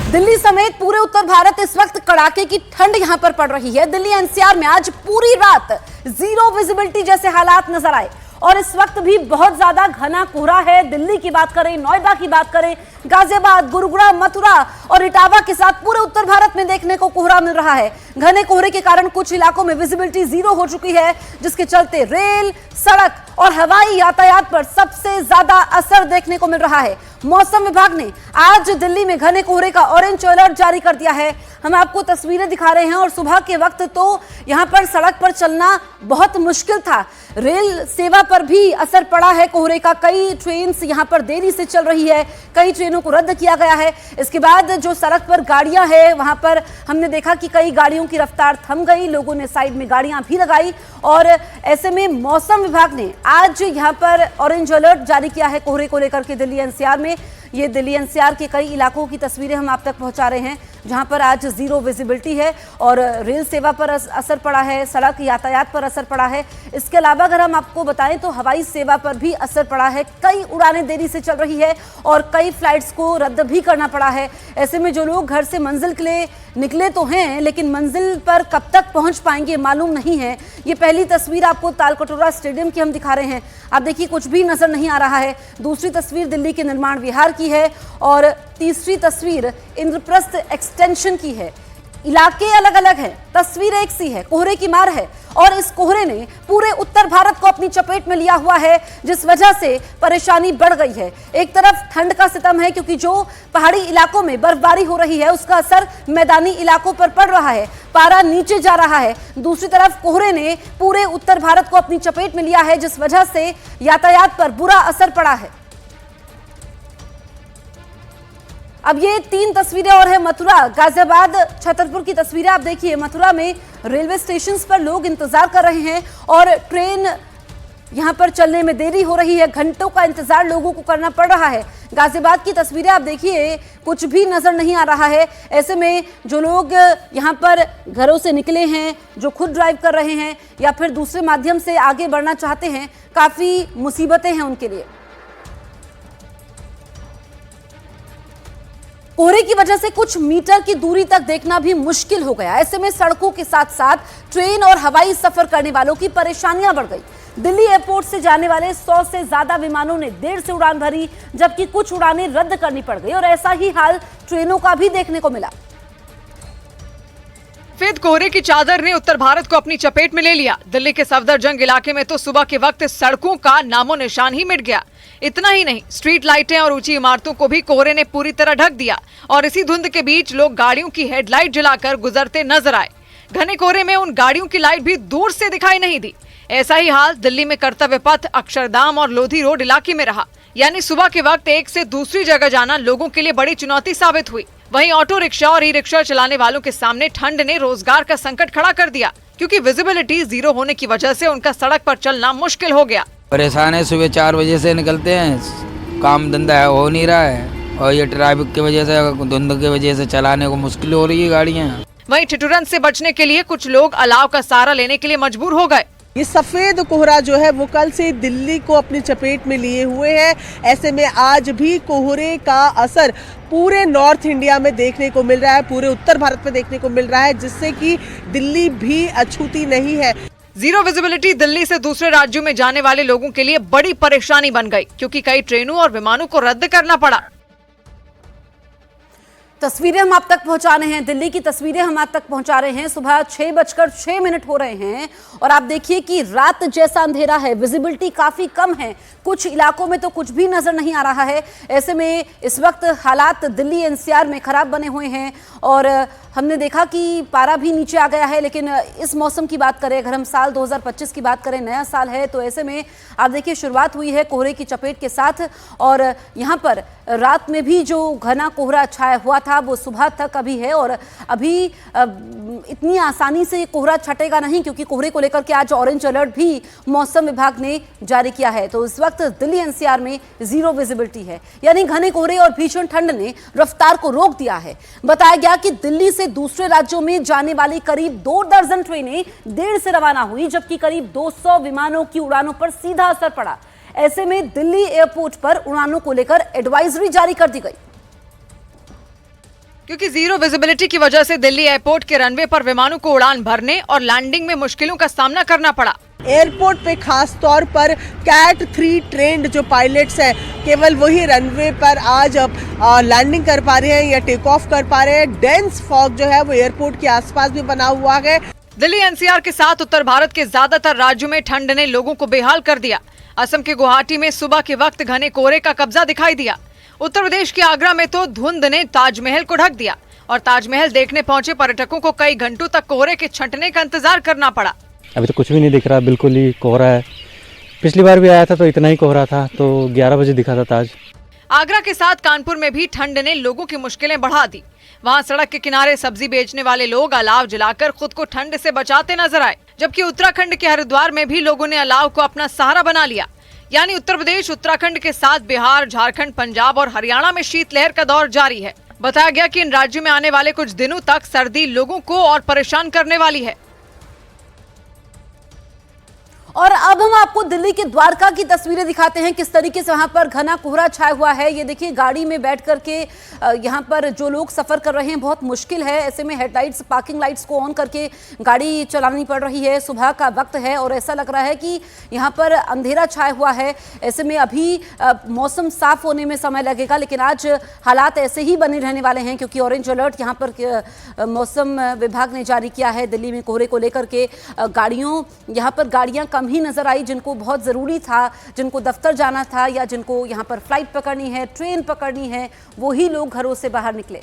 दिल्ली समेत पूरे उत्तर भारत इस वक्त कड़ाके की ठंड यहां पर पड़ रही है। दिल्ली एनसीआर में आज पूरी रात जीरो विजिबिलिटी जैसे हालात नजर आए और इस वक्त भी बहुत ज्यादा घना कोहरा है। दिल्ली की बात करें, नोएडा की बात करें, गाजियाबाद, गुरुग्राम, मथुरा और इटावा के साथ पूरे उत्तर भारत में देखने को कोहरा मिल रहा है। घने कोहरे के कारण कुछ इलाकों में विजिबिलिटी जीरो हो चुकी है, जिसके चलते रेल, सड़क और हवाई यातायात पर सबसे ज्यादा असर देखने को मिल रहा है। मौसम विभाग ने आज दिल्ली में घने कोहरे का ऑरेंज अलर्ट जारी कर दिया है। हम आपको तस्वीरें दिखा रहे हैं और सुबह के वक्त तो यहां पर सड़क पर चलना बहुत मुश्किल था। रेल सेवा पर भी असर पड़ा है कोहरे का। कई ट्रेन यहां पर देरी से चल रही है, कई ट्रेनों को रद्द किया गया है। इसके बाद जो सड़क पर गाड़ियां हैं वहां पर हमने देखा कि कई गाड़ियों की रफ्तार थम गई, लोगों ने साइड में गाड़ियां भी लगाई और ऐसे में मौसम विभाग ने आज यहां पर ऑरेंज अलर्ट जारी किया है कोहरे को लेकर के दिल्ली एनसीआर में। ये दिल्ली एनसीआर के कई इलाकों की तस्वीरें हम आप तक पहुंचा रहे हैं जहां पर आज जीरो विजिबिलिटी है और रेल सेवा पर असर पड़ा है, सड़क यातायात पर असर पड़ा है। इसके अलावा अगर हम आपको बताएं तो हवाई सेवा पर भी असर पड़ा है। कई उड़ानें देरी से चल रही है और कई फ्लाइट्स को रद्द भी करना पड़ा है। ऐसे में जो लोग घर से मंजिल के लिए निकले तो हैं, लेकिन मंजिल पर कब तक पहुंच पाएंगे मालूम नहीं है। ये पहली तस्वीर आपको तालकटोरा स्टेडियम की हम दिखा रहे हैं। आप देखिए कुछ भी नजर नहीं आ रहा है। दूसरी तस्वीर दिल्ली के निर्माण विहार की है और तीसरी तस्वीर इंद्रप्रस्थ एक्सटेंशन की है। इलाके अलग अलग हैं, तस्वीर एक सी है, कोहरे की मार है और इस कोहरे ने पूरे उत्तर भारत को अपनी चपेट में लिया हुआ है, जिस वजह से परेशानी बढ़ गई है। एक तरफ ठंड का सितम है क्योंकि जो पहाड़ी इलाकों में बर्फबारी हो रही है उसका असर मैदानी इलाकों पर पड़ रहा है, पारा नीचे जा रहा है। दूसरी तरफ कोहरे ने पूरे उत्तर भारत को अपनी चपेट में लिया है, जिस वजह से यातायात पर बुरा असर पड़ा है। अब ये तीन तस्वीरें और है मथुरा, गाजियाबाद, छतरपुर की तस्वीरें आप देखिए। मथुरा में रेलवे स्टेशन पर लोग इंतजार कर रहे हैं और ट्रेन यहां पर चलने में देरी हो रही है। घंटों का इंतजार लोगों को करना पड़ रहा है। गाजियाबाद की तस्वीरें आप देखिए, कुछ भी नजर नहीं आ रहा है। ऐसे में जो लोग यहां पर घरों से निकले हैं, जो खुद ड्राइव कर रहे हैं या फिर दूसरे माध्यम से आगे बढ़ना चाहते हैं, काफी मुसीबतें हैं उनके लिए। कोहरे की वजह से कुछ मीटर की दूरी तक देखना भी मुश्किल हो गया। ऐसे में सड़कों के साथ साथ ट्रेन और हवाई सफर करने वालों की परेशानियां बढ़ गई। दिल्ली एयरपोर्ट से जाने वाले 100 से ज्यादा विमानों ने देर से उड़ान भरी, जबकि कुछ उड़ानें रद्द करनी पड़ गई और ऐसा ही हाल ट्रेनों का भी देखने को मिला। सफेद कोहरे की चादर ने उत्तर भारत को अपनी चपेट में ले लिया। दिल्ली के सफदरजंग इलाके में तो सुबह के वक्त सड़कों का नामो निशान ही मिट गया। इतना ही नहीं, स्ट्रीट लाइटें और ऊंची इमारतों को भी कोहरे ने पूरी तरह ढक दिया और इसी धुंध के बीच लोग गाड़ियों की हेडलाइट जलाकर गुजरते नजर आए। घने कोहरे में उन गाड़ियों की लाइट भी दूर से दिखाई नहीं दी। ऐसा ही हाल दिल्ली में कर्तव्य पथ, अक्षरधाम और लोधी रोड इलाके में रहा। यानी सुबह के वक्त एक से दूसरी जगह जाना लोगों के लिए बड़ी चुनौती साबित हुई। वहीं ऑटो रिक्शा और ई रिक्शा चलाने वालों के सामने ठंड ने रोजगार का संकट खड़ा कर दिया, क्योंकि विजिबिलिटी जीरो होने की वजह से उनका सड़क पर चलना मुश्किल हो गया। परेशान है, सुबह 4 बजे से निकलते हैं, काम धंधा हो नहीं रहा है और ये ट्रैफिक की वजह से, धुंध की वजह से चलाने को मुश्किल हो रही है गाड़ियाँ। वहीं ठिठुरन से बचने के लिए कुछ लोग अलाव का सहारा लेने के लिए मजबूर हो गए। ये सफेद कोहरा जो है वो कल से दिल्ली को अपनी चपेट में लिए हुए है। ऐसे में आज भी कोहरे का असर पूरे नॉर्थ इंडिया में देखने को मिल रहा है, पूरे उत्तर भारत में देखने को मिल रहा है, जिससे कि दिल्ली भी अछूती नहीं है। जीरो विजिबिलिटी दिल्ली से दूसरे राज्यों में जाने वाले लोगों के लिए बड़ी परेशानी बन गई, क्योंकि कई ट्रेनों और विमानों को रद्द करना पड़ा। तस्वीरें हम आप तक पहुंचा रहे हैं, दिल्ली की तस्वीरें हम आप तक पहुंचा रहे हैं। सुबह 6:06 हो रहे हैं और आप देखिए कि रात जैसा अंधेरा है, विजिबिलिटी काफी कम है, कुछ इलाकों में तो कुछ भी नजर नहीं आ रहा है। ऐसे में इस वक्त हालात दिल्ली एनसीआर में खराब बने हुए हैं और हमने देखा कि पारा भी नीचे आ गया है। लेकिन इस मौसम की बात करें, अगर हम साल 2025 की बात करें, नया साल है, तो ऐसे में आप देखिए शुरुआत हुई है कोहरे की चपेट के साथ और यहाँ पर रात में भी जो घना कोहरा छाया हुआ था वो सुबह तक अभी है और अभी इतनी आसानी से ये कोहरा छटेगा नहीं, क्योंकि कोहरे को लेकर के आज ऑरेंज अलर्ट भी मौसम विभाग ने जारी किया है। तो इस वक्त दिल्ली एनसीआर में जीरो विजिबिलिटी है, यानी घने कोहरे और भीषण ठंड ने रफ्तार को रोक दिया है। बताया गया कि दिल्ली से दूसरे राज्यों में जाने वाली करीब 2 दर्जन ट्रेनें देर से रवाना हुई, जबकि करीब 200 विमानों की उड़ानों पर सीधा असर पड़ा। ऐसे में दिल्ली एयरपोर्ट पर उड़ानों को लेकर एडवाइजरी जारी कर दी गई। क्योंकि जीरो विजिबिलिटी की वजह से दिल्ली एयरपोर्ट के रनवे पर विमानों को उड़ान भरने और लैंडिंग में मुश्किलों का सामना करना पड़ा। एयरपोर्ट पे खास तौर पर कैट 3 ट्रेंड जो पायलट्स हैं केवल वही रनवे पर आज अब लैंडिंग कर पा रहे हैं या टेक ऑफ कर पा रहे हैं। डेंस फॉग जो है वो एयरपोर्ट के आसपास भी बना हुआ है। दिल्ली एनसीआर के साथ उत्तर भारत के ज्यादातर राज्यों में ठंड ने लोगों को बेहाल कर दिया। असम के गुवाहाटी में सुबह के वक्त घने कोहरे का कब्जा दिखाई दिया। उत्तर प्रदेश के आगरा में तो धुंध ने ताजमहल को ढक दिया और ताजमहल देखने पहुंचे पर्यटकों को कई घंटों तक कोहरे के छंटने का इंतजार करना पड़ा। अभी तो कुछ भी नहीं दिख रहा, बिल्कुल ही कोहरा है। पिछली बार भी आया था तो इतना ही कोहरा था, तो 11 बजे दिखा था ताज। आगरा के साथ कानपुर में भी ठंड ने लोगों की मुश्किलें बढ़ा दी। वहां सड़क के किनारे सब्जी बेचने वाले लोग अलाव जलाकर खुद को ठंड से बचाते नजर आए, जबकि उत्तराखंड के हरिद्वार में भी लोगों ने अलाव को अपना सहारा बना लिया। यानी उत्तर प्रदेश उत्तराखंड के साथ बिहार, झारखंड, पंजाब और हरियाणा में शीतलहर का दौर जारी है। बताया गया कि इन राज्यों में आने वाले कुछ दिनों तक सर्दी लोगों को और परेशान करने वाली है। और अब हम आपको दिल्ली के द्वारका की तस्वीरें दिखाते हैं, किस तरीके से वहां पर घना कोहरा छाया हुआ है। ये देखिए, गाड़ी में बैठ करके यहां पर जो लोग सफर कर रहे हैं बहुत मुश्किल है। ऐसे में हेडलाइट्स, पार्किंग लाइट्स को ऑन करके गाड़ी चलानी पड़ रही है। सुबह का वक्त है और ऐसा लग रहा है कि यहां पर अंधेरा छाया हुआ है। ऐसे में अभी मौसम साफ होने में समय लगेगा, लेकिन आज हालात ऐसे ही बने रहने वाले हैं क्योंकि ऑरेंज अलर्ट यहाँ पर मौसम विभाग ने जारी किया है। दिल्ली में कोहरे को लेकर के यहाँ पर गाड़ियां कम ही नजर आई। जिनको बहुत जरूरी था, जिनको दफ्तर जाना था या जिनको यहां पर फ्लाइट पकड़नी है, ट्रेन पकड़नी है, वही लोग घरों से बाहर निकले।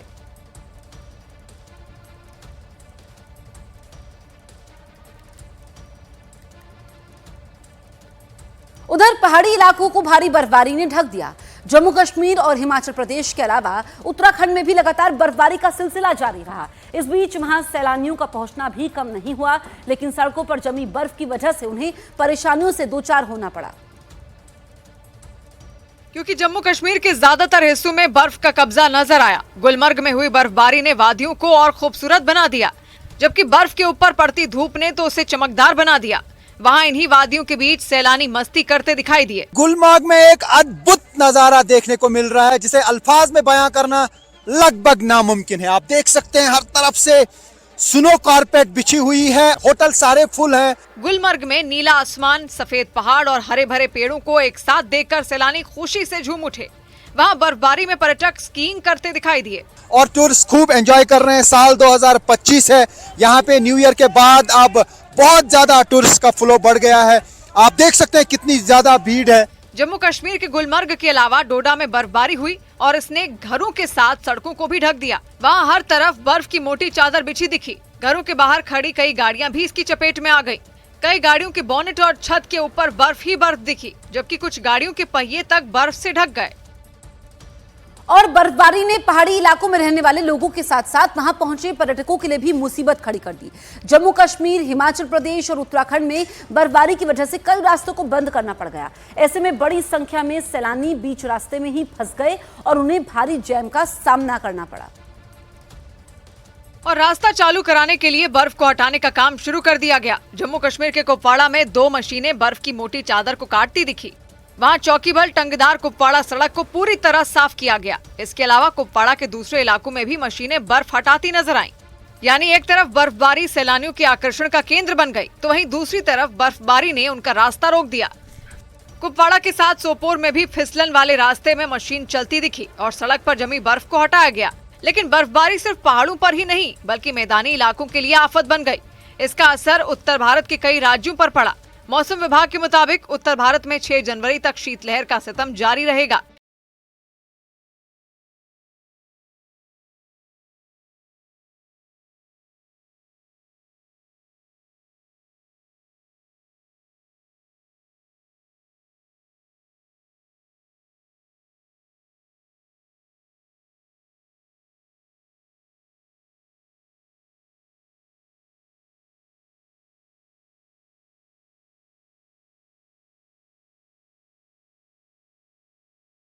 उधर पहाड़ी इलाकों को भारी बर्फबारी ने ढक दिया। जम्मू कश्मीर और हिमाचल प्रदेश के अलावा उत्तराखंड में भी लगातार बर्फबारी का सिलसिला जारी रहा। इस बीच वहां सैलानियों का पहुंचना भी कम नहीं हुआ, लेकिन सड़कों पर जमी बर्फ की वजह से उन्हें परेशानियों से दो चार होना पड़ा। क्योंकि जम्मू कश्मीर के ज्यादातर हिस्सों में बर्फ का कब्जा नजर आया। गुलमर्ग में हुई बर्फबारी ने वादियों को और खूबसूरत बना दिया, जबकि बर्फ के ऊपर पड़ती धूप ने तो उसे चमकदार बना दिया। वहां इन्हीं वादियों के बीच सैलानी मस्ती करते दिखाई दिए। गुलमर्ग में एक अद्भुत नजारा देखने को मिल रहा है जिसे अल्फाज में बयां करना लगभग नामुमकिन है। आप देख सकते हैं हर तरफ से स्नो कारपेट बिछी हुई है, होटल सारे फुल हैं। गुलमर्ग में नीला आसमान, सफेद पहाड़ और हरे भरे पेड़ों को एक साथ देखकर सैलानी खुशी से झूम उठे। वहां बर्फबारी में पर्यटक स्कीइंग करते दिखाई दिए और टूरिस्ट खूब एंजॉय कर रहे हैं। साल 2025 है, यहाँ पे न्यू ईयर के बाद अब बहुत ज्यादा टूरिस्ट का फ्लो बढ़ गया है। आप देख सकते हैं कितनी ज्यादा भीड़ है। जम्मू कश्मीर के गुलमर्ग के अलावा डोडा में बर्फबारी हुई और इसने घरों के साथ सड़कों को भी ढक दिया। वहां हर तरफ बर्फ की मोटी चादर बिछी दिखी। घरों के बाहर खड़ी कई गाड़ियां भी इसकी चपेट में आ गई। कई गाड़ियों के बोनेट और छत के ऊपर बर्फ ही बर्फ दिखी, जबकि कुछ गाड़ियों के पहिए तक बर्फ से ढक गए। और बर्फबारी ने पहाड़ी इलाकों में रहने वाले लोगों के साथ साथ वहां पहुंचे पर्यटकों के लिए भी मुसीबत खड़ी कर दी। जम्मू कश्मीर, हिमाचल प्रदेश और उत्तराखंड में बर्फबारी की वजह से कई रास्तों को बंद करना पड़ गया। ऐसे में बड़ी संख्या में सैलानी बीच रास्ते में ही फंस गए और उन्हें भारी जैम का सामना करना पड़ा। और रास्ता चालू कराने के लिए बर्फ को हटाने का काम शुरू कर दिया गया। जम्मू कश्मीर के कुपवाड़ा में 2 मशीनें बर्फ की मोटी चादर को काटती दिखी। वहां चौकीबल टंगदार कुपवाड़ा सड़क को पूरी तरह साफ किया गया। इसके अलावा कुपवाड़ा के दूसरे इलाकों में भी मशीनें बर्फ हटाती नजर आईं। यानी एक तरफ बर्फबारी सैलानियों के आकर्षण का केंद्र बन गई, तो वहीं दूसरी तरफ बर्फबारी ने उनका रास्ता रोक दिया। कुपवाड़ा के साथ सोपोर में भी फिसलन वाले रास्ते में मशीन चलती दिखी और सड़क पर जमी बर्फ को हटाया गया। लेकिन बर्फबारी सिर्फ पहाड़ों पर ही नहीं बल्कि मैदानी इलाकों के लिए आफत बन गई। इसका असर उत्तर भारत के कई राज्यों पर पड़ा। मौसम विभाग के मुताबिक उत्तर भारत में 6 जनवरी तक शीतलहर का सितम जारी रहेगा।